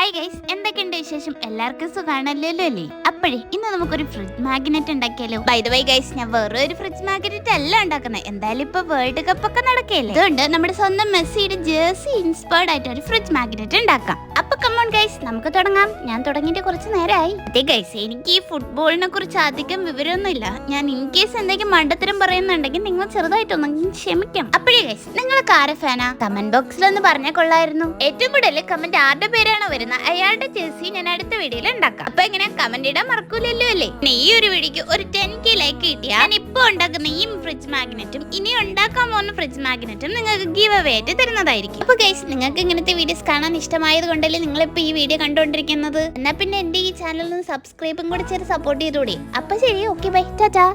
Hi guys, എന്തൊക്കെയുണ്ട് വിശേഷം? എല്ലാവർക്കും സുഖാണല്ലോ അല്ലേ? അപ്പോഴേ ഇന്ന് നമുക്കൊരു ഫ്രിഡ്ജ് മാഗ്നറ്റ് ഉണ്ടാക്കിയാലോ. ബൈ ദ വേ ഗൈസ്, ഞാൻ വേറെ ഒരു ഫ്രിഡ്ജ് മാഗ്നറ്റ് അല്ല ഉണ്ടാക്കുന്നത്. എന്തായാലും ഇപ്പൊ വേൾഡ് കപ്പ് ഒക്കെ നടക്കുകയല്ലേ, അതുകൊണ്ട് നമ്മുടെ സ്വന്തം മെസ്സിയുടെ ജേഴ്സി ഇൻസ്പയർഡ് ആയിട്ട് ഒരു ഫ്രിഡ്ജ് മാഗ്നറ്റ് ഉണ്ടാക്കാം. അപ്പൊ കമോൺ ഗൈസ്, നമുക്ക് തുടങ്ങാം. ഞാൻ തുടങ്ങിയിട്ട് കുറച്ച് നേരമായി. അതെ ഗൈസ്, എനിക്ക് ഈ ഫുട്ബോളിനെ കുറിച്ച് അധികം വിവരമൊന്നുമില്ല. ഞാൻ ഇൻ കേസ് എന്തെങ്കിലും മണ്ടത്തരം പറയുന്നുണ്ടെങ്കിൽ നിങ്ങൾ ചെറുതായിട്ടൊന്നെങ്കിലും ക്ഷമിക്കാം. അപ്പോഴേ ഗൈസ്, നിങ്ങൾക്ക് ആരെ ഫാനാ? കമന്റ് ബോക്സിൽ ഒന്ന് പറഞ്ഞാൽ കൊള്ളായിരുന്നു. ഏറ്റവും കൂടുതൽ കമന്റ് ആരുടെ പേരാണ് വരുന്നത് അയാളുടെ ജേഴ്സി ഞാൻ അടുത്ത വീഡിയോയിൽ ഉണ്ടാക്കാം. അപ്പൊ എങ്ങനെ കമന്റ് ഇടാൻ മറക്കൂലല്ലോ അല്ലേ? ഈ ഒരു വീഡിയോക്ക് ഒരു 10K ലൈക്ക് കിട്ടിയാൽ ഞാൻ ഇപ്പൊ ഉണ്ടാക്കുന്ന ഈ ഫ്രിഡ്ജ് മാഗ്നറ്റും ഇനി ഉണ്ടാക്കാൻ പോകുന്ന ഫ്രിഡ്ജ് മാഗ്നറ്റും നിങ്ങൾക്ക് ഗീവ് അവേ ആയിട്ട് തരുന്നതായിരിക്കും. അപ്പൊ ഗൈസ്, നിങ്ങൾക്ക് ഇങ്ങനത്തെ വീഡിയോസ് കാണാൻ ഇഷ്ടമായത് കൊണ്ടല്ലേ നിങ്ങളിപ്പോ ഈ വീഡിയോ കണ്ടുകൊണ്ടിരിക്കുന്നത്. എന്നാ പിന്നെ എന്റെ ഈ ചാനലിന് സബ്സ്ക്രൈബും കൂടെ ചെയ്ത് സപ്പോർട്ട് ചെയ്തോടെ. അപ്പൊ ശരി, ഓക്കെ ബൈ, ടാറ്റാ.